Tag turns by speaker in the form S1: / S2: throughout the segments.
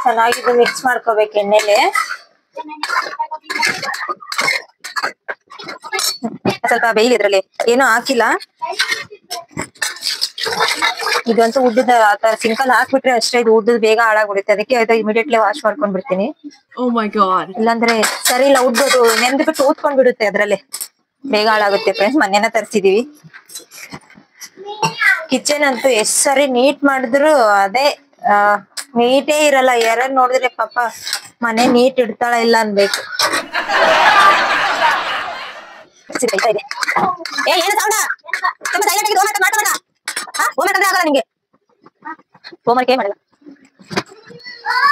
S1: ಚೆನ್ನಾಗಿ ಮಿಕ್ಸ್ ಮಾಡ್ಕೋಬೇಕು ಎಣ್ಣೆಲೆ. ಸ್ವಲ್ಪ ಬೇಯಿಲಿ, ಇದ್ರಲ್ಲಿ ಏನೂ ಹಾಕಿಲ್ಲ. ಇದಂತೂ ಉದ್ದದ ಆತರ ಸಿಂಕಲ್ ಹಾಕ್ಬಿಟ್ರೆ ಅಷ್ಟೇ, ಇದು ಉದ್ದದ ಬೇಗ ಹಾಳಾಗ್ಬಿಡುತ್ತೆ. ಅದಕ್ಕೆ ಅದು ಇಮಿಡಿಯೇಟ್ಲಿ ವಾಶ್ ಮಾಡ್ಕೊಂಡ್ ಬಿಡ್ತೀನಿ. ಇಲ್ಲಾಂದ್ರೆ ಸರಿ ಇಲ್ಲ, ಉದ್ದದು ನೆಂದ್ಬಿಟ್ಟು ಊದ್ಕೊಂಡ್ ಬಿಡುತ್ತೆ, ಅದ್ರಲ್ಲೇ ಬೇಗ ಹಾಳಾಗುತ್ತೆ. ಫ್ರೆಂಡ್ಸ್, ಮೊನ್ನೆನ ತರಿಸಿದೀವಿ. ಕಿಚನ್ ಅಂತೂ ಎಷ್ಟ್ ಸರಿ ನೀಟ್ ಮಾಡಿದ್ರು ಅದೇ ನೀಟೇ ಇರಲ್ಲ. ಯಾರು ನೋಡಿದ್ರೆ ಪಾಪ ಮನೆ ನೀಟ್ ಇಡ್ತಾಳ ಇಲ್ಲ ಅನ್ಬೇಕು.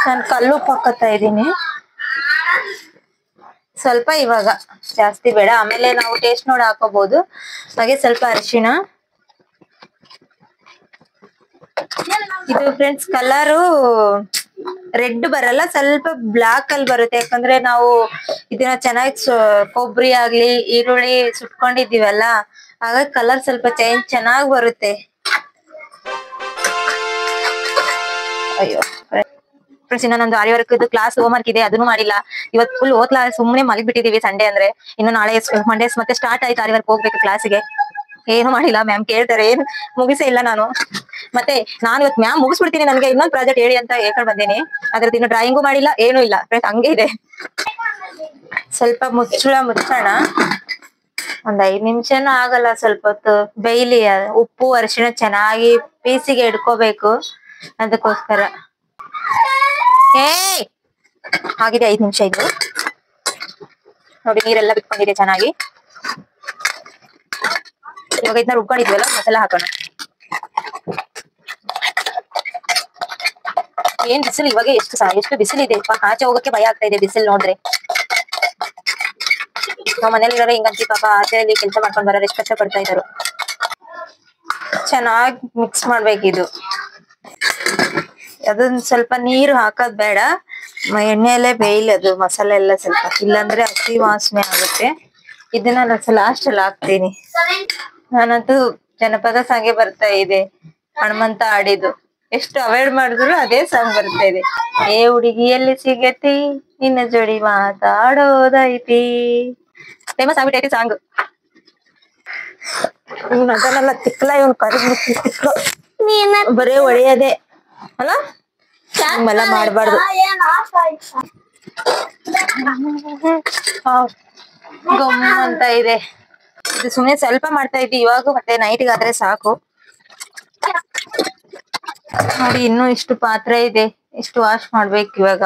S1: ನಾನು ಕಲ್ಲು ಹಾಕತ್ತಾ ಇದ್ದೀನಿ ಸ್ವಲ್ಪ, ಇವಾಗ ಜಾಸ್ತಿ ಬೇಡ, ಆಮೇಲೆ ನಾವು ಟೇಸ್ಟ್ ನೋಡಿ ಹಾಕೋಬಹುದು. ಹಾಗೆ ಸ್ವಲ್ಪ ಅರಿಶಿಣ. ಇದು ಫ್ರೆಂಡ್ಸ್ ಕಲರು ರೆಡ್ ಬರಲ್ಲ, ಸ್ವಲ್ಪ ಬ್ಲಾಕ್ ಅಲ್ಲಿ ಬರುತ್ತೆ. ಯಾಕಂದ್ರೆ ನಾವು ಇದನ್ನ ಚೆನ್ನಾಗಿ ಕೊಬ್ಬರಿ ಆಗ್ಲಿ ಈರುಳ್ಳಿ ಸುಟ್ಕೊಂಡಿದೀವಲ್ಲ, ಹಾಗಾಗಿ ಕಲರ್ ಸ್ವಲ್ಪ ಚೇಂಜ್ ಚೆನ್ನಾಗಿ ಬರುತ್ತೆ. ಅಯ್ಯೋ ಫ್ರೆಂಡ್ಸ್, ಇನ್ನೊಂದು ಆರಿ ವರ್ಕ್ ಕ್ಲಾಸ್ ಹೋಮ್ ವರ್ಕ್ ಇದೆ, ಅದನ್ನು ಮಾಡಿಲ್ಲ. ಇವತ್ತು ಫುಲ್ ಓದ್ಲಾ ಸುಮ್ಮನೆ ಮಲಗಿಬಿಟ್ಟಿದೀವಿ. ಸಂಡೇ ಅಂದ್ರೆ ಇನ್ನು ನಾಳೆ ಮಂಡೇ ಮತ್ತೆ ಸ್ಟಾರ್ಟ್ ಆಯ್ತು ಆರಿ ವರ್ಕ್, ಹೋಗ್ಬೇಕು ಕ್ಲಾಸಿಗೆ. ಏನು ಮಾಡಿಲ್ಲ, ಮ್ಯಾಮ್ ಕೇಳ್ತಾರೆ, ಏನು ಮುಗಿಸೇ ಇಲ್ಲ ನಾನು. ಮತ್ತೆ ನಾನು ಇವತ್ತು ಮ್ಯಾಮ್ ಮುಗಿಸ್ಬಿಡ್ತೀನಿ, ನನಗೆ ಇನ್ನೊಂದು ಪ್ರಾಜೆಕ್ಟ್ ಹೇಳಿ ಅಂತ ಹೇಳ್ಕೊಂಡು ಬಂದೀನಿ. ಅದ್ರದ್ದು ಇನ್ನು ಡ್ರಾಯಿಂಗು ಮಾಡಿಲ್ಲ, ಏನೂ ಇಲ್ಲ ಫ್ರೆಂಡ್ಸ್, ಹಂಗೆ ಇದೆ. ಸ್ವಲ್ಪ ಮುಚ್ಚೋಣ, ಒಂದ್ 5 ನಿಮಿಷನೂ ಆಗಲ್ಲ, ಸ್ವಲ್ಪ ಹೊತ್ತು ಬೇಯ್ಲಿ. ಉಪ್ಪು ಅರಿಶಿಣ ಚೆನ್ನಾಗಿ ಪೀಸಿಗೆ ಇಡ್ಕೋಬೇಕು, ಅದಕ್ಕೋಸ್ಕರ. ಆಗಿದೆ 5 ನಿಮಿಷ. ಇದು ನೋಡಿ, ನೀರೆಲ್ಲ ಬಿಟ್ಕೊಂಡಿದೆ ಚೆನ್ನಾಗಿ. ಇವಾಗ ಇದನ್ನ ರುಬ್ಕೊಂಡಿದ್ವಲ್ಲ, ಮಸಾಲ ಹಾಕೋಣ. ಏನ್ ಬಿಸಿಲು ಇವಾಗ, ಎಷ್ಟು ಬಿಸಿಲಿದೆ, ಆಚೆ ಹೋಗಕ್ಕೆ ಭಯ ಆಗ್ತಾ ಇದೆ ಬಿಸಿಲು ನೋಡ್ರೆ. ನಾವ್ ಮನೇಲಿ ಇರೋರೆ ಹಿಂಗಂತಿ, ಪಾಪ ಆಚೆಯಲ್ಲಿ ಕೆಲಸ ಮಾಡ್ಕೊಂಡ್ ಬರೋರು ಎಷ್ಟು ಕಷ್ಟ ಪಡ್ತಾ ಇದ್ರು. ಚೆನ್ನಾಗಿ ಮಿಕ್ಸ್ ಮಾಡ್ಬೇಕಿದು. ಅದನ್ನ ಸ್ವಲ್ಪ ನೀರು ಹಾಕೋದ್ ಬೇಡ, ಎಣ್ಣೆಯಲ್ಲೇ ಬೇಯ್ಲಿ ಅದು ಮಸಾಲೆ ಎಲ್ಲ ಸ್ವಲ್ಪ, ಇಲ್ಲಾಂದ್ರೆ ಹಸಿ ವಾಸನೆ ಆಗುತ್ತೆ. ಇದನ್ನ ನಾನು ಲಾಸ್ಟ್ ಅಲ್ಲಿ ಹಾಕ್ತೀನಿ. ನಾನಂತೂ ಜನಪದ ಸಾಂಗೆ ಬರ್ತಾ ಇದೆ, ಹನುಮಂತ ಹಾಡಿದ್ದು. ಎಷ್ಟು ಅವಾಯ್ಡ್ ಮಾಡಿದ್ರು ಅದೇ ಸಾಂಗ್ ಬರ್ತಾ ಇದೆ. ಏ ಹುಡುಗಿ ಎಲ್ಲಿ ಸಿಗತಿ, ನಿನ್ನ ಜೋಡಿ ಮಾತಾಡೋದೈತಿ. Famous ಆಗ್ಬಿಟ್ಟೈತಿ song. ಇವ್ನ ಅದನ್ನೆಲ್ಲ ತಿಕ್ಲ, ಇವ್ನು ಕರಿಬಿಟ್ಟು ತಿಕ್ಲ, ಬರೇ ಒಳ್ಳೆಯದೇ ಅಲ್ಲ, ಹಿಂಗೆಲ್ಲ ಮಾಡ್ಬಾರ್ದು. ಗಮ್ ಅಂತ ಇದೆ. ಇದು ಸುಮ್ನೆ ಸ್ವಲ್ಪ ಮಾಡ್ತಾ ಇದ್ವಿ ಇವಾಗ, ಮತ್ತೆ ನೈಟ್ಗಾದ್ರೆ ಸಾಕು. ನೋಡಿ, ಇನ್ನೂ ಇಷ್ಟು ಪಾತ್ರೆ ಇದೆ, ಇಷ್ಟು ವಾಶ್ ಮಾಡ್ಬೇಕು ಇವಾಗ.